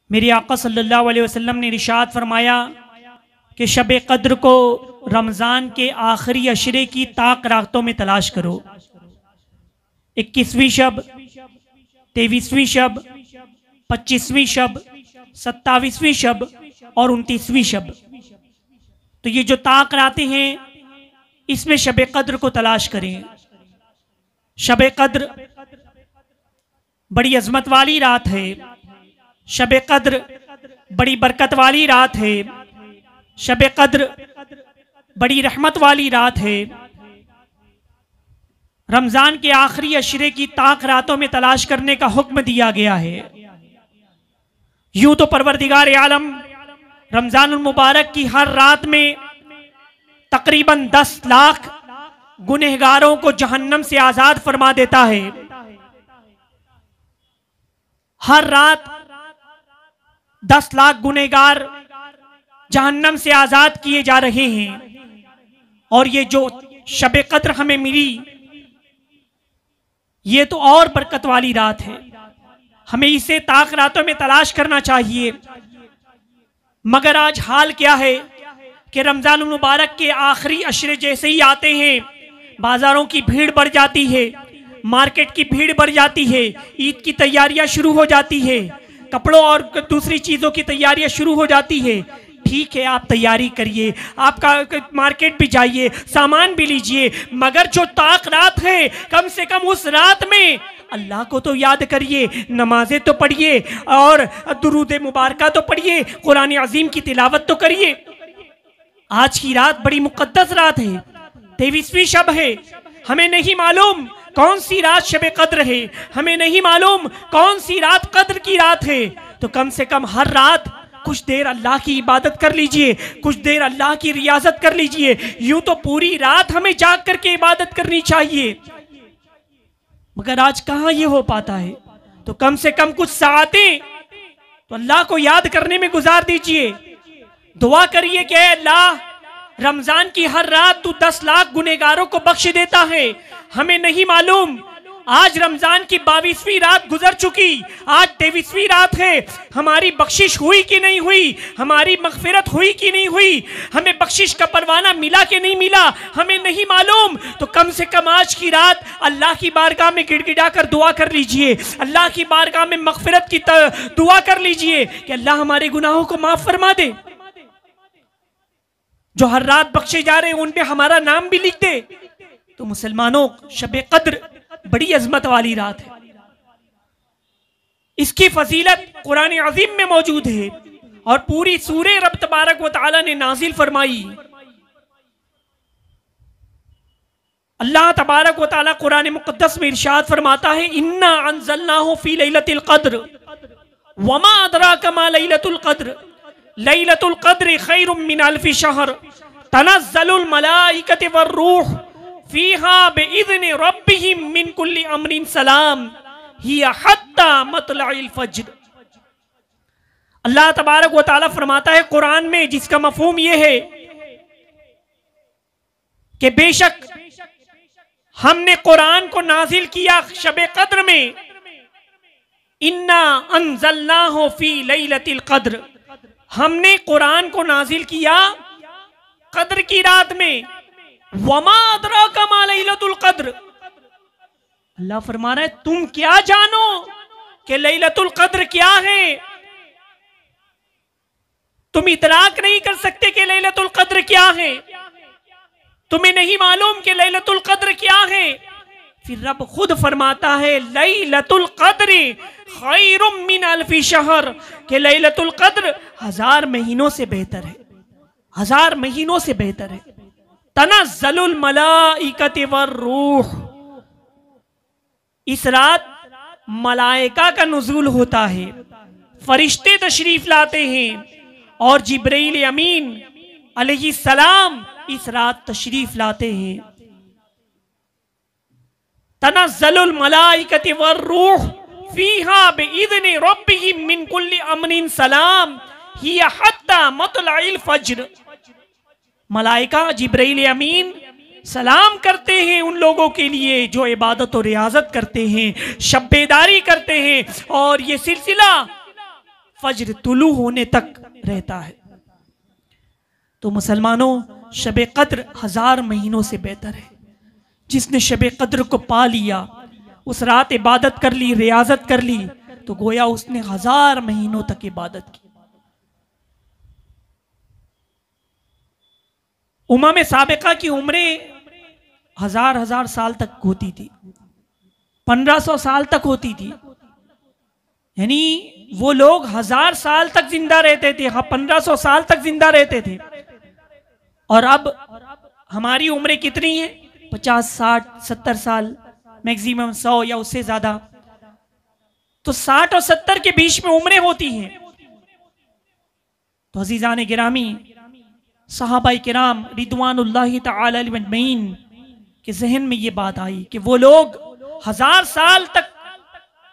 मेरे आका सल्लल्लाहु अलैहि वसल्लम ने इरशाद फरमाया कि शब कद्र को रमज़ान के आखिरी अशरे की ताक रातों में तलाश करो। 21वीं शब, 23वीं शब, 25वीं शब, 27वीं शब और 29वीं शब। तो ये जो ताक रातें हैं इसमें शब कद्र को तलाश करें। शब कद्र बड़ी अजमत वाली रात है। शब कद्र बड़ी बरकत वाली रात है। शब कद्र बड़ी रहमत वाली रात है। रमजान के आखिरी अशरे की ताक रातों में तलाश करने का हुक्म दिया गया है। यूं तो परवरदिगार आलम रमजानुल मुबारक की हर रात में तकरीबन 10 लाख गुनहगारों को जहन्नम से आजाद फरमा देता है। हर रात 10 लाख गुनहगार जहन्नम से आजाद किए जा रहे हैं। और ये जो शब कद्र हमें मिली ये तो और बरकत वाली रात है। हमें इसे ताक रातों में तलाश करना चाहिए। मगर आज हाल क्या है कि रमजान मुबारक के आखिरी अशरे जैसे ही आते हैं बाजारों की भीड़ बढ़ जाती है, मार्केट की भीड़ बढ़ जाती है, ईद की तैयारियां शुरू हो जाती है, कपड़ों और दूसरी चीजों की तैयारियां शुरू हो जाती है। ठीक है, आप तैयारी करिए, आपका मार्केट भी जाइए, सामान भी लीजिए, मगर जो ताक रात है कम से कम उस रात में अल्लाह को तो याद करिए, नमाजें तो पढ़िए और दुरूद मुबारका तो पढ़िए, कुरान अजीम की तिलावत तो करिए। आज की रात बड़ी मुकद्दस रात है, 23वीं शब है। हमें नहीं मालूम कौन सी रात शब कद्र है, हमें नहीं मालूम कौन सी रात कद्र की रात है। तो कम से कम हर रात कुछ देर अल्लाह की इबादत कर लीजिए, कुछ देर अल्लाह की रियाजत कर लीजिए। यूं तो पूरी रात हमें जाग करके इबादत करनी चाहिए, मगर आज कहां ये हो पाता है। तो कम से कम कुछ सातें तो अल्लाह को याद करने में गुजार दीजिए। दुआ करिए कि अल्लाह रमजान की हर रात तू 10 लाख गुनहगारों को बख्श देता है। हमें नहीं मालूम आज रमजान की 22वीं रात गुजर चुकी, आज 23वीं रात है। हमारी बख्शिश हुई कि नहीं हुई, हमारी मगफिरत हुई कि नहीं हुई, हमें बख्शिश का परवाना मिला कि नहीं मिला, हमें नहीं मालूम। तो कम से कम आज की रात अल्लाह की बारगाह में गिड़गिड़ा कर दुआ कर लीजिए, अल्लाह की बारगाह में मगफिरत की दुआ कर लीजिए कि अल्लाह हमारे गुनाहों को माफ फरमा दे। जो हर रात बख्शे जा रहे हैं उन पे हमारा नाम भी लिख दे। तो मुसलमानों, शब कद्र बड़ी अजमत वाली रात है। इसकी फजीलत कुरान अजीम में मौजूद है और पूरी सूरे रब तबारक व तआला ने नाजिल फरमाई। अल्लाह तबारक व तआला कुरान मुक़द्दस में इरशाद फरमाता है, इन्ना अंज़लनाहु फी लैलतिल क़द्र वमा अदराका मा लैलतुल क़द्र लैलतुल क़द्र खैरुम मिन अल्फि शहर तनज़्ज़लुल मलाइकतु वर्रूह फीहा बिइज़्नि रब्बिहिम मिन कुल्लि अम्रिन सलाम हिया हत्ता मतलइल फज्र। अल्लाह तबारक व तआला फरमाता है कुरान में, जिसका मफहूम यह है कि बेशक हमने कुरान को नाजिल किया शब कद्र में। इन्ना अंज़लनाहु फी लैलतिल क़द्र, हमने कुरान को नाजिल किया कद्र की रात में। वमा अदराका मा लैलतुल क़द्र, अल्लाह फरमा रहा है तुम क्या जानो कि लैलतुल क़द्र क्या है। तुम इदराक नहीं कर सकते कि लैलतुल क़द्र क्या है, तुम्हें नहीं मालूम कि लैलतुल क़द्र क्या है। फिर रब खुद फरमाता है लैलतुल क़द्र खैरुम मिन अल्फि शहर, कि लैलतुल क़द्र 1000 महीनों से बेहतर है, 1000 महीनों से बेहतर है। तनज़्ज़लुल मलाइकतु वर्रूह, इस रात मलाइका का नुज़ूल होता है, फरिश्ते तशरीफ लाते हैं और जिब्रील अमीन अलैहिस्सलाम इस रात तशरीफ लाते हैं। तनज़्ज़लुल मलाइकतु वर्रूह फीहा बिइज़्नि रब्बिहिम मिन कुल्लि अम्रिन सलाम हिया हत्ता मतलइल फज्र। मलाइका जिब्रील अमीन सलाम करते हैं उन लोगों के लिए जो इबादत और रियाजत करते हैं, शब्बेदारी करते हैं। और ये सिलसिला फज्र तुलू होने तक रहता है। तो मुसलमानों, शब कद्र 1000 महीनों से बेहतर है। जिसने शब कद्र को पा लिया, उस रात इबादत कर ली, रियाजत कर ली, तो गोया उसने 1000 महीनों तक इबादत की। उम्म साबिका की उम्रें 1000 साल तक होती थी, 1500 साल तक होती थी। यानी वो लोग 1000 साल तक जिंदा रहते थे, 1500 साल तक जिंदा रहते थे। और अब हमारी उम्रें कितनी हैं? 50, 60, 70 साल, मैक्सिमम 100 या उससे ज्यादा। तो 60 और 70 के बीच में उम्रें होती हैं। तो अजीजान गिरामी, सहाबाई किराम रिदवानुल्लाहि तआला अलैहिम अजमईन के जहन में ये बात आई कि वो लोग 1000 साल तक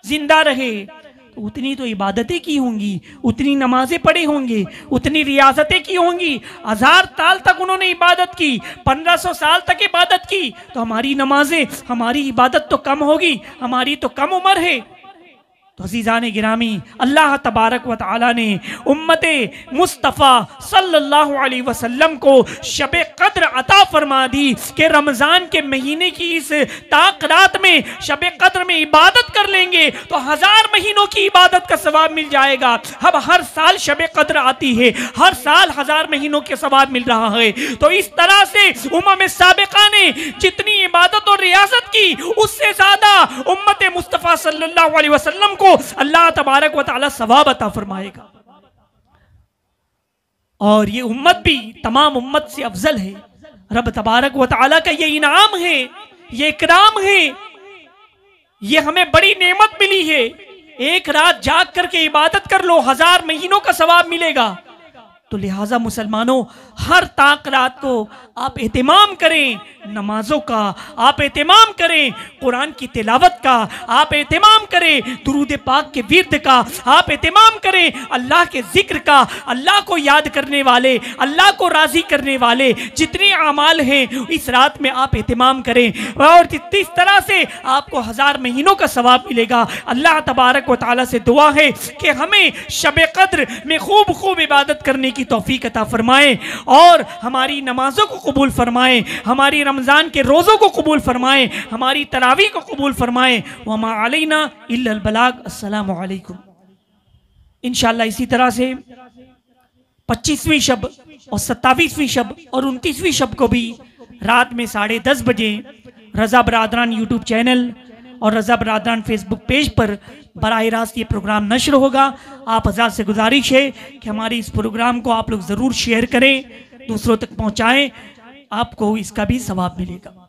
जिंदा रहे, तो उतनी तो इबादतें की होंगी, उतनी नमाजें पढ़ी होंगी, उतनी रियाजतें की होंगी। 1000 साल तक उन्होंने इबादत की, 1500 साल तक इबादत की, तो हमारी नमाजें, हमारी इबादत तो कम होगी, हमारी तो कम उम्र है। तो अज़ीज़ान गिरामी, अल्लाह तबारक व तआला ने उम्मते मुस्तफ़ा सल्लल्लाहु अलैहि वसल्लम को शब कद्र अता फरमा दी कि रमज़ान के महीने की इस ताक रात में शब कद्र में इबादत कर लेंगे तो 1000 महीनों की इबादत का सवाब मिल जाएगा। अब हर साल शब कद्र आती है, हर साल 1000 महीनों के सवाब मिल रहा है। तो इस तरह से उम्म साबिका ने जितनी इबादत और रियासत की, उससे ज्यादा उम्मते मुस्तफ़ा सल्लल्लाहु अलैहि वसल्लम को अल्लाह तबारक व तआला सवाब अता फरमाएगा। और ये उम्मत भी तमाम उम्मत से अफजल है। रब तबारक व तआला का ये इनाम है, ये इकराम है, ये हमें बड़ी नेमत मिली है। एक रात जाग करके इबादत कर लो, 1000 महीनों का सवाब मिलेगा। तो लिहाजा मुसलमानों, हर ताक रात को आप एहतिमाम करें नमाजों का, आप एहतिमाम करें कुरान की तिलावत का, आप एहतिमाम करें दुरूद पाक के विर्द का, आप एहतिमाम करें अल्लाह के जिक्र का। अल्लाह को याद करने वाले, अल्लाह को राजी करने वाले जितने आमाल हैं इस रात में आप एहतिमाम करें, और इस तरह से आपको 1000 महीनों का सवाब मिलेगा। अल्लाह तबारक व तआला से दुआ है कि हमें शब कद्र में खूब खूब इबादत करने की तौफीक अता फरमाए, और हमारी नमाजों को कबूल फरमाए, हमारी रमज़ान के रोज़ों को कबूल फरमाए, हमारी तरावी को कबूल फरमाए। वमा अलैना इल्लल बलाग। अस्सलामु अलैकुम। इंशाअल्लाह इसी तरह से 25वीं शब और 27वीं शब और 29वीं शब को भी रात में 10:30 बजे रज़ा बरादरान यूट्यूब चैनल और रज़ा बरादरान फेसबुक पेज पर बराह रास्त ये प्रोग्राम नश्र होगा। आप हज़रात से गुजारिश है कि हमारी इस प्रोग्राम को आप लोग ज़रूर शेयर करें, दूसरों तक पहुँचाएँ, आपको इसका भी सवाब मिलेगा।